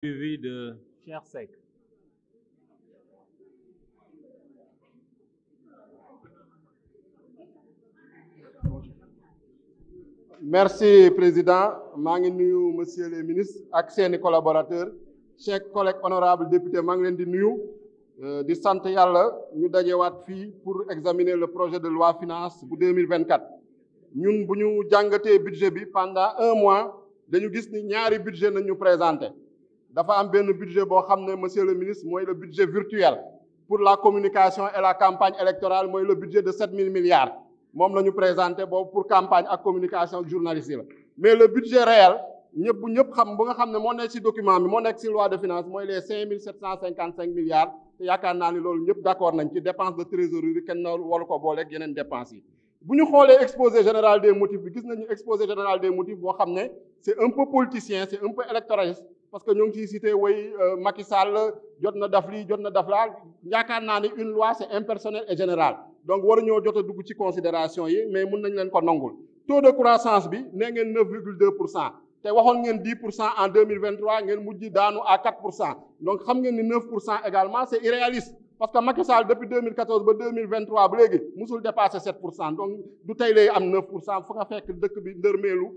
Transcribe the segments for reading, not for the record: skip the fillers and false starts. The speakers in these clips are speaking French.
Suivi de Cheikh Seck. Merci président maa ngi nuyu monsieur le ministre ak seeni collaborateurs chers collègues honorables députés maa ngi leen di nuyu di sant yàlla ñu dajewaat fii pour examiner le projet de loi finance bu 2024 ñun bu ñu jàngatee budget bi pendant un mois dañu gis ni ñaari budget nañ ñu présenté dafa am benn budget boo xam ne monsieur le ministre mooy le budget virtuel pour la communication et la campagne électorale mooy le budget de 7 000 milliards moom la ñu présenté boobu pour campagne ak communication ak journaliste yi la mais le budget réel ñëpp xam bu nga xam ne moo nekk ci document bi moo nekk ci loi de finance mooy les 5 755 milliards te yaakaar naa ni loolu ñëpp d'accord nañ ci dépense de trésorerie kenn waru ko booleeg yeneen dépenses yi bu ñu xoolee exposé général des motifs bi gis nañu exposé général des motifs boo xam ne c'est un peu politicien c'est un peu électoraliste parce que ñoo ngi ciy cité way Macky Sall jot na daf lii jot na daf laa yaakaar naa ni une loi c'est impersonnel et général donc waruñoo jot a dugg ci considération yi mais mun nañ leen ko nangul taux de croissance bi nee ngeen 9,2% te waxoon ngeen 10% en 2023 ngeen mujj daanu à 4% donc xam ngeen ni 9% également c'est irréaliste parce que Macky Sall depuis 2014 ba 2023 ba léegi musul dépasser 7% donc du tey lay am 9% fu nga fekk dëkk bi ndërmeelu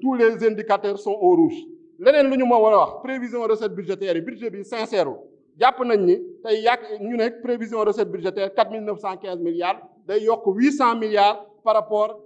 tous les indicateurs sont au rouge leneen lu ñu moo war a wax prévision recette budgétaire yi budget bi sincère jàpp nañ ni tey ñu ne prévision recette budgétaire 4 915 milliards day yokk 800 milliards par rapport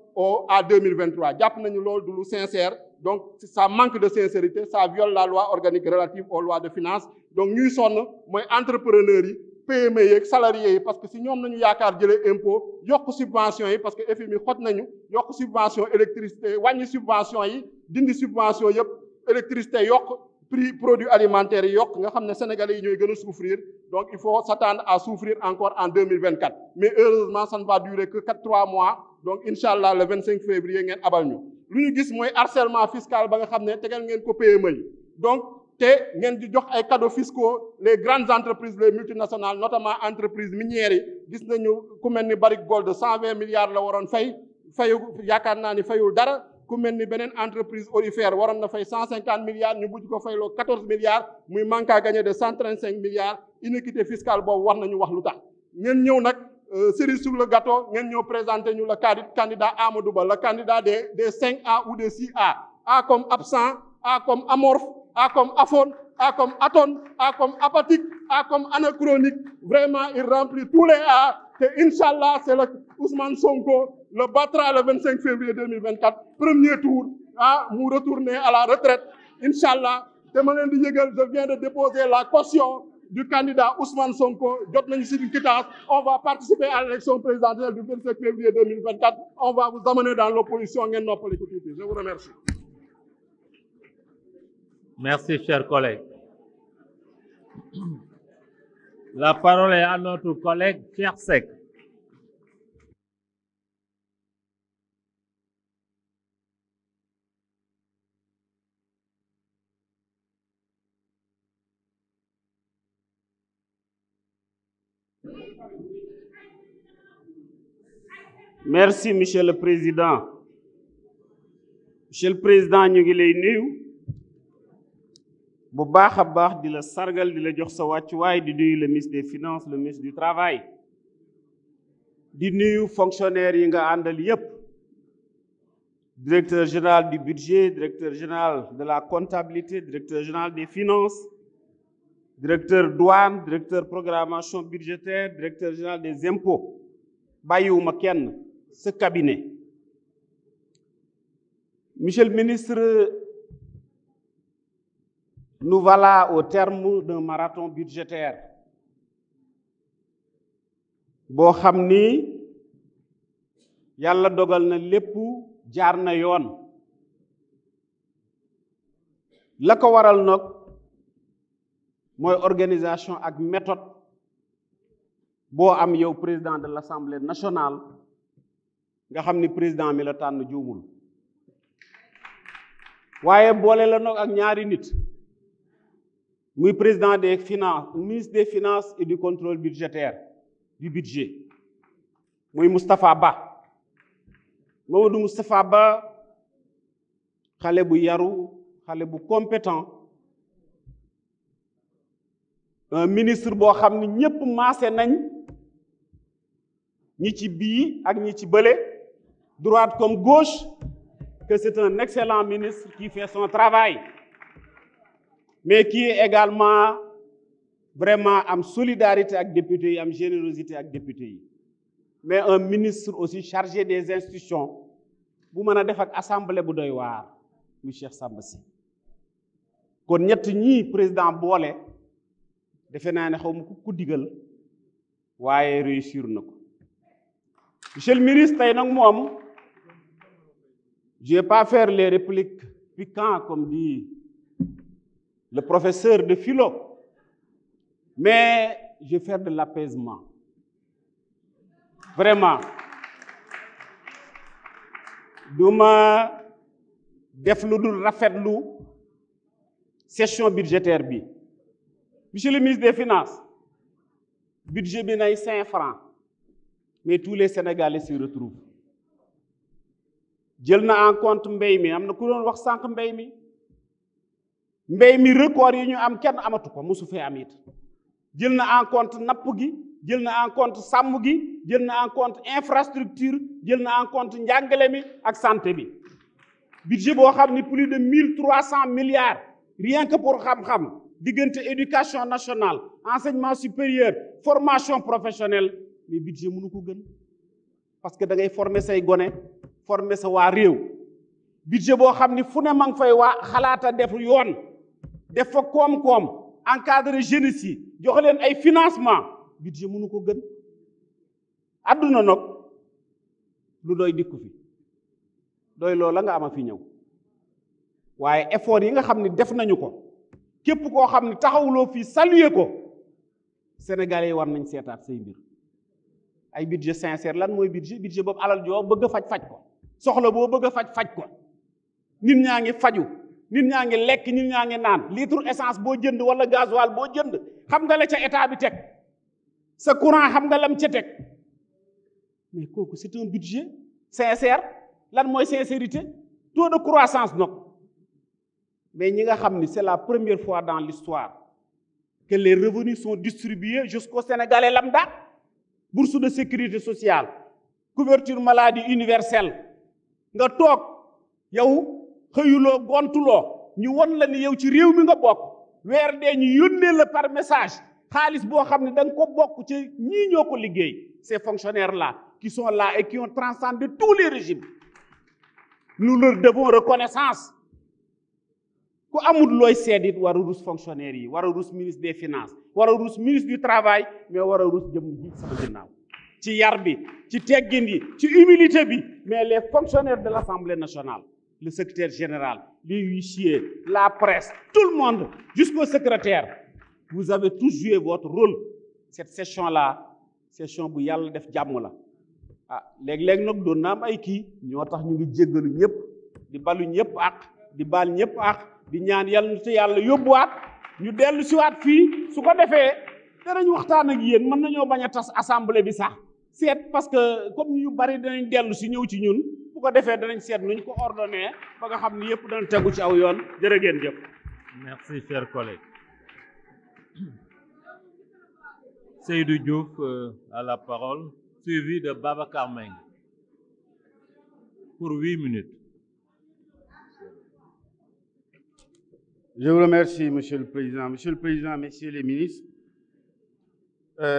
à 2023 jàpp nañu loolu du lu sincère donc ça manque de sincérité ça viole la loi organique relative aux lois de finances donc ñuy sonn mooy entrepreneurs yi PME yeeg salariés yi parce que si ñoom nañu yaakaar jëlee impôt yokk subvention yi parce que FMI xot nañu yokk subvention électricité wàññi subvention yi dindi subvention yëpp électricité yokk prix produits alimentaires yi yokk nga xam ne sénégalais yi ñooy gën a souffrir donc il faut s'attendre à souffrir encore en 2024 mais heureusement ça ne va durer que 3 mois donc incha allah le 25 février ngeen abal ñu lu ñu gis mooy harcèlement fiscal ba nga xam ne tegal ngeen ko PME yi donc te ngeen di jox ay cadeaux fiscaux les grandes entreprises les multinationales notamment entreprises minières yi gis nañu ku mel ni Barrick Gold 120 milliards la waroon fayu yaakaar naa ni fayul dara ku mel ni beneen entreprise aurifère waroon na fay 150 milliards ñu bujj ko fayloo 14 milliards muy manque à gagner de 135 milliards inéquité fiscale boobu war nañu wax lu tax ngeen ñëw nag cerise sur le gâteau ngeen ñëw présenter ñu le candidat Amadou Ba le candidat des 5A ou des 6A A comme absent A comme amorphe A comme aphone A comme atone A comme apathique A comme anachronique vraiment il remplit tous les A te Inch'Allah c'est le Ousmane Sonko le battra le 25 février 2024 premier tour mu retourner à la retraite Inch'Allah te ma leen di yëgal je viens de déposer la caution du candidat Ousmane Sonko jot nañu ci une quittance on va participer à l'élection présidentielle du 25 février 2024 on va vous amener dans l'opposition ngeen noppali ko tuuti je vous remercie. Merci, chers collègues. La parole est à notre collègue Cheikh Seck. Merci, Monsieur le Président. Monsieur le Président, ñu ngi lay nuyu bu baax a baax di la sargal di la jox sa wàccuwaay di nuyu le ministre des Finances le ministre du Travail di nuyu fonctionnaires yi nga àndal yépp directeur général du budget directeur général de la comptabilité directeur général des finances directeur douane directeur programmation budgétaire directeur général des impôts bàyyiwuma kenn ce cabinet. Monsieur le ministre, nous voilà au terme d'un marathon budgétaire boo xam ni yàlla dogal na lépp jaar na yoon la ko waral nag mooy organisation ak méthode boo am yow président de l'Assemblée nationale nga xam ni président mi la tànn juumul waaye boole la nag ak ñaari nit muy président des finances ministre des finances et du contrôle budgétaire du budget muy Moustapha Ba Mamadou Moustapha Ba xale bu yaru xale bu compétent un ministre boo xam ni ñépp maase nañ ñi ci bii ak ñi ci bële droite comme gauche que c'est un excellent ministre qui fait son travail mais qui est également vraiment am solidarité ak député yi am générosité ak député yi mais un ministre aussi chargé des institutions bu mën a def ak assemblée bu doy waar muy Cheikh Samba Sy kon ñett ñii président boole defe naa ne xaw ma ku digal waaye réussir na ko monsieur le ministre tey nag moom je vais pas faire les répliques piquantes comme dit le professeur de philo mais je vais faire de l'apaisement vraiment duma def lu dul rafetlu session budgétaire bi monsieur le ministre des finances budget bi nay 5 francs mais tous les Sénégalais s'y retrouvent jël na en compte mbéy mi am na ku doon wax sànq mbéy mi record yi ñu am kenn amatu ko mosu fee am it jël na en compte napp gi jël na en compte sàmm gi jël na en compte infrastructure jël na en compte njàngale mi ak santé bi budget boo xam ni plus de 1300 milliards rien que pour xam-xam diggante éducation nationale enseignement supérieur formation professionnelle mais budget mënu ko gën parce que da ngay former say gone former sa waa réew budget boo xam ni fu ne ma ngi fay waa xalaata def yoon def fa koom-koom encadrer jeunesse yi jox leen ay financement budget mënu ko gën adduna nag lu doy dikku fi doy loola nga ama fi ñëw waaye effort yi nga xam ni def nañu ko képp koo xam ni taxawuloo fii saluer ko Sénégalais yi war nañ seetaat say mbir ay budget sincère lan mooy budget boobu alal joo bëgg a faj ko soxla boo bëgg a faj ko nit ñaa ngi faju nit ñaa ngi lekk nit ñaa ngi naan litre essence boo jënd wala gasoil boo jënd xam nga la ca état bi teg sa courant xam nga lam ca teg mais kooku c'est un budget sincère lan mooy sincérité taux de croissance nag mais ñi nga xam ni c'est la première fois dans l'histoire que les revenus sont distribués jusqu'au Sénégalais lambda bourse de sécurité sociale couverture maladie universelle nga toog yow xëyuloo gontuloo ñu won la ni yow ci réew mi nga bokk weer dee ñu yónnee la par message xaalis boo xam ne da nga ko bokk ci ñii ñoo ko liggéey ces fonctionnaires là qui sont là et qui ont transcendé tous les régimes nous leur devons reconnaissance ku amul looy seedit war a rus fonctionnaires yi war a rus ministre des finances war a rus ministre du travail mais war a rus jëm ji sama ginnaaw ci yar bi ci teggin yi ci humilité bi mais les fonctionnaires de l'Assemblée nationale le secrétaire général les huissiers la presse tout le monde jusqu'au secrétaire vous avez tous joué votre rôle cette session là session bu yàlla def jàmm la ah léeg-léeg nag doon na am ay kii ñoo tax ñu ngi jéggalu ñëpp di balu ñëpp ak di baal ñëpp ak di ñaan yàlla na te yàlla yóbbuwaat ñu dellu siwaat fii su ko defee danañ waxtaan ak yéen mën nañoo bañ a tas assemblée bi sax seet parce que comme ñu bari danañ dellu si ñëw ci ñun bu ko defee danañ seet nuñ ko ordonné ba nga xam ni yëpp dana tegu ci aw yoon jërë ngeen jëf. Merci, chers collègues. Seydou Diouf a la parole, suivi de Babacar Mbengue pour 8 minutes. Je vous remercie, Monsieur le Président. Monsieur le Président, Messieurs les ministres.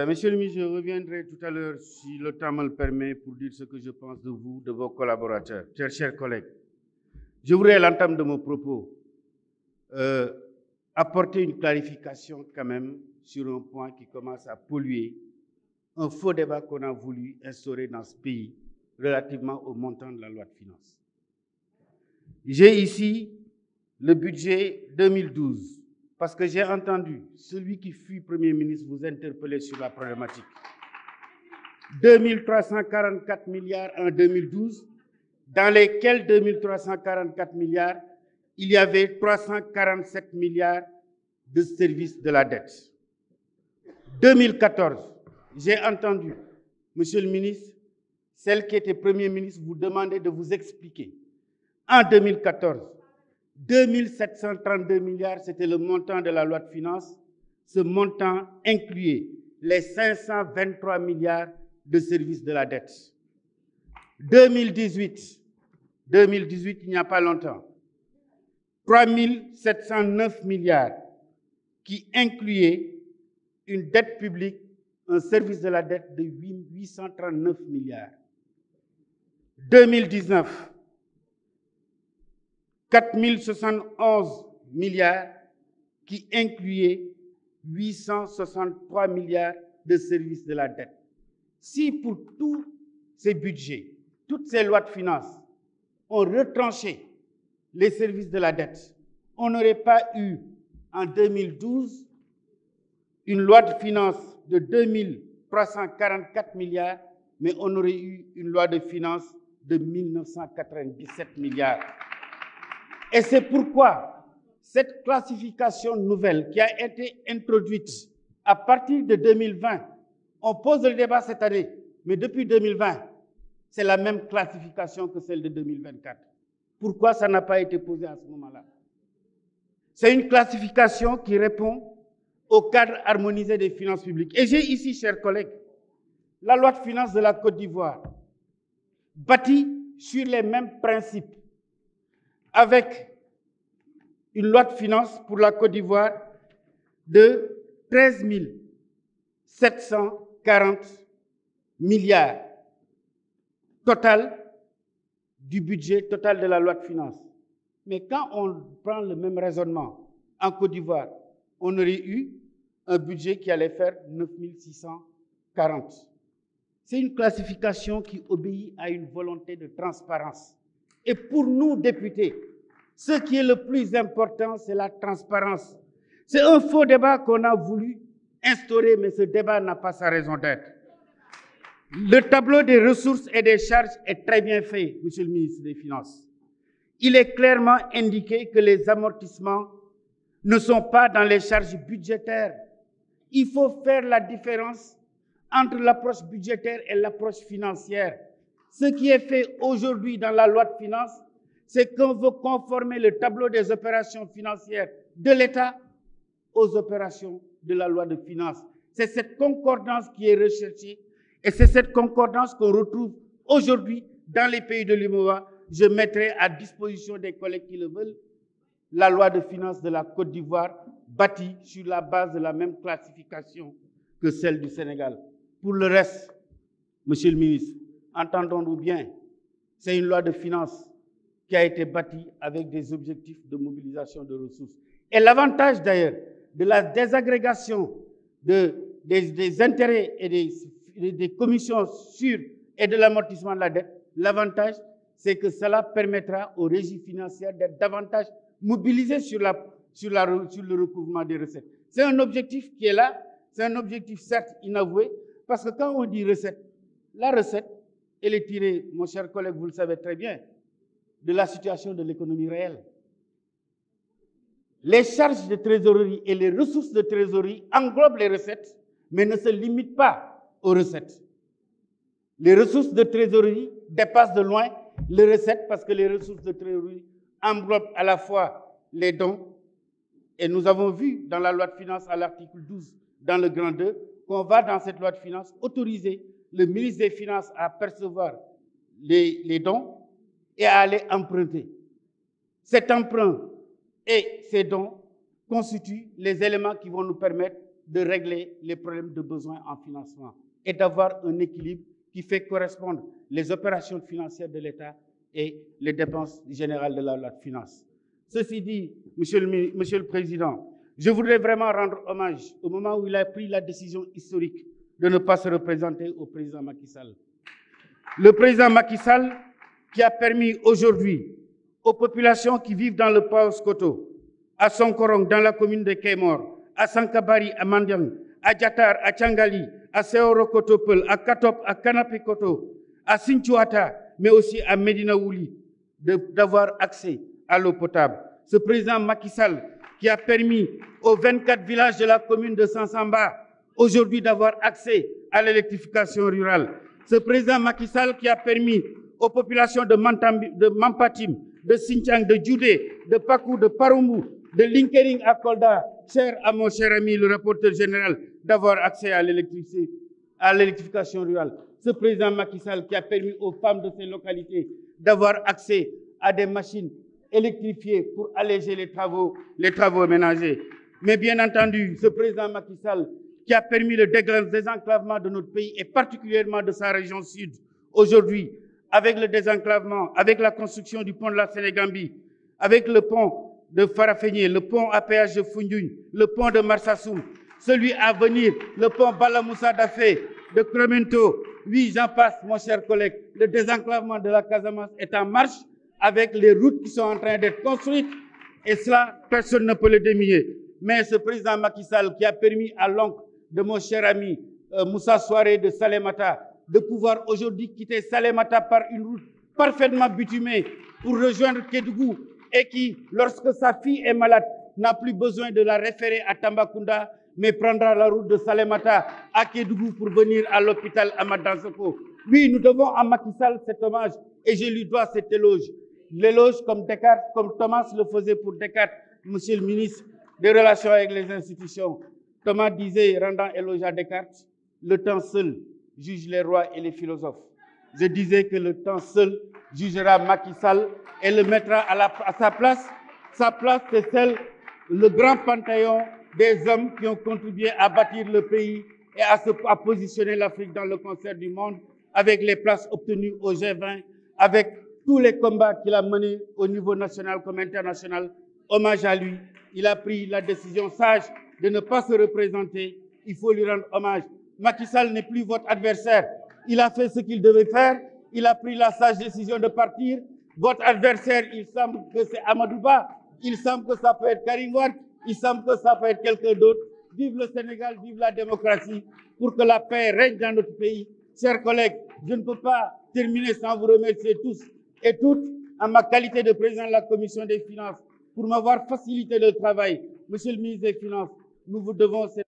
Monsieur le ministre, je reviendrai tout à l'heure, si le temps me le permet, pour dire ce que je pense de vous, de vos collaborateurs. Chers collègues, je voudrais, à l'entame de mon propos, apporter une clarification quand même sur un point qui commence à polluer un faux débat qu'on a voulu instaurer dans ce pays relativement au montant de la loi de finances. J'ai ici le budget 2012, parce que j'ai entendu celui qui fut Premier ministre vous interpeller sur la problématique. 2344 milliards en 2012, dans lesquels 2344 milliards, il y avait 347 milliards de services de la dette. 2014, j'ai entendu, Monsieur le ministre, celle qui était Premier ministre vous demander de vous expliquer. En 2014, 2732 milliards, c'était le montant de la loi de finances. Ce montant incluait les 523 milliards de services de la dette. 2018, il n'y a pas longtemps, 3 709 milliards qui incluaient une dette publique, un service de la dette de 839 milliards. 2019, 4 071 milliards qui incluaient 863 milliards de services de la dette. Si pour tous ces budgets, toutes ces lois de finances ont retranché les services de la dette, on n'aurait pas eu en 2012 une loi de finances de 2344 milliards, mais on aurait eu une loi de finances de 1997 milliards. Et c'est pourquoi cette classification nouvelle qui a été introduite à partir de 2020, on pose le débat cette année, mais depuis 2020, c'est la même classification que celle de 2024. Pourquoi ça n'a pas été posé à ce moment-là? C'est une classification qui répond au cadre harmonisé des finances publiques. Et j'ai ici, chers collègues, la loi de finances de la Côte d'Ivoire, bâtie sur les mêmes principes, avec une loi de finances pour la Côte d'Ivoire de 13 740 milliards total du budget total de la loi de finances. Mais quand on prend le même raisonnement en Côte d'Ivoire, on aurait eu un budget qui allait faire 9 640. C'est une classification qui obéit à une volonté de transparence. Et pour nous, députés, ce qui est le plus important, c'est la transparence. C'est un faux débat qu'on a voulu instaurer, mais ce débat n'a pas sa raison d'être. Le tableau des ressources et des charges est très bien fait, Monsieur le ministre des Finances. Il est clairement indiqué que les amortissements ne sont pas dans les charges budgétaires. Il faut faire la différence entre l'approche budgétaire et l'approche financière. Ce qui est fait aujourd'hui dans la loi de finances, c'est qu'on veut conformer le tableau des opérations financières de l'État aux opérations de la loi de finances. C'est cette concordance qui est recherchée et c'est cette concordance qu'on retrouve aujourd'hui dans les pays de l'UEMOA. Je mettrai à disposition des collègues qui le veulent la loi de finances de la Côte d'Ivoire bâtie sur la base de la même classification que celle du Sénégal. Pour le reste, Monsieur le ministre, entendons-nous bien, c'est une loi de finances qui a été bâtie avec des objectifs de mobilisation de ressources. Et l'avantage d'ailleurs de la désagrégation des intérêts et des commissions sûres et de l'amortissement de la dette, l'avantage, c'est que cela permettra aux régies financières d'être davantage mobilisées sur le recouvrement des recettes. C'est un objectif qui est là, c'est un objectif certes inavoué, parce que quand on dit recette, la recette, elle est tirée, mon cher collègue, vous le savez très bien, de la situation de l'économie réelle. Les charges de trésorerie et les ressources de trésorerie englobent les recettes, mais ne se limitent pas aux recettes. Les ressources de trésorerie dépassent de loin les recettes parce que les ressources de trésorerie englobent à la fois les dons, et nous avons vu dans la loi de finances à l'article 12, dans le grand 2, qu'on va dans cette loi de finances autoriser le ministre des Finances à percevoir les dons et à aller emprunter. Cet emprunt et ces dons constituent les éléments qui vont nous permettre de régler les problèmes de besoins en financement et d'avoir un équilibre qui fait correspondre les opérations financières de l'État et les dépenses générales de la loi de finances. Ceci dit, Monsieur le Président, je voudrais vraiment rendre hommage au moment où il a pris la décision historique de ne pas se représenter au président Macky Sall. Le président Macky Sall qui a permis aujourd'hui aux populations qui vivent dans le Paos-Koto, à Sonkorong, dans la commune de Kémor, à Sankabari, à Mandiang, à Diatar, à Tchangali, à Seoro-Kotopel, à Katop, à Kanapi-Koto, à Sinchuata, mais aussi à Medina Wouli, d'avoir accès à l'eau potable. Ce président Macky Sall qui a permis aux 24 villages de la commune de Sansamba aujourd'hui d'avoir accès à l'électrification rurale. Ce président Macky Sall qui a permis aux populations de Mampatim, de Sinthiang, de Djoudé, de Pakou, de Parumbu, de Linkering à Kolda, cher à mon cher ami le rapporteur général, d'avoir accès à l'électrification rurale. Ce président Macky Sall qui a permis aux femmes de ces localités d'avoir accès à des machines électrifiées pour alléger les travaux ménagers. Mais bien entendu, ce président Macky Sall qui a permis le désenclavement de notre pays et particulièrement de sa région sud. Aujourd'hui, avec le désenclavement, avec la construction du pont de la Sénégambie, avec le pont de Farafenni, le pont à péage de Foundiougne, le pont de Marsassoum, celui à venir, le pont Bala Moussa Dafé, de Cremento. Oui, j'en passe, mon cher collègue. Le désenclavement de la Casamance est en marche avec les routes qui sont en train d'être construites et cela, personne ne peut le dénier. Mais ce président Macky Sall qui a permis à l'oncle de mon cher ami Moussa Souaré de Salémata de pouvoir aujourd'hui quitter Salémata par une route parfaitement bitumée pour rejoindre Kédougou et qui, lorsque sa fille est malade, n'a plus besoin de la référer à Tambacounda, mais prendra la route de Salémata à Kédougou pour venir à l'hôpital Ahmad Dansoko. Oui, nous devons à Macky Sall cet hommage et je lui dois cet éloge. L'éloge comme Thomas le faisait pour Descartes, monsieur le ministre des Relations avec les institutions. Thomas disait, rendant éloge à Descartes, le temps seul juge les rois et les philosophes. Je disais que le temps seul jugera Macky Sall et le mettra à sa place. Sa place, c'est celle, le grand panthéon des hommes qui ont contribué à bâtir le pays et à positionner l'Afrique dans le concert du monde avec les places obtenues au G20, avec tous les combats qu'il a menés au niveau national comme international. Hommage à lui. Il a pris la décision sage de ne pas se représenter. Il faut lui rendre hommage. Macky Sall n'est plus votre adversaire. Il a fait ce qu'il devait faire. Il a pris la sage décision de partir. Votre adversaire, il semble que c'est Amadou Ba. Il semble que ça peut être Karim Wade. Il semble que ça peut être quelqu'un d'autre. Vive le Sénégal, vive la démocratie, pour que la paix règne dans notre pays. Chers collègues, je ne peux pas terminer sans vous remercier tous et toutes, en ma qualité de président de la Commission des Finances, pour m'avoir facilité le travail. Monsieur le ministre des Finances, nous vous devons cette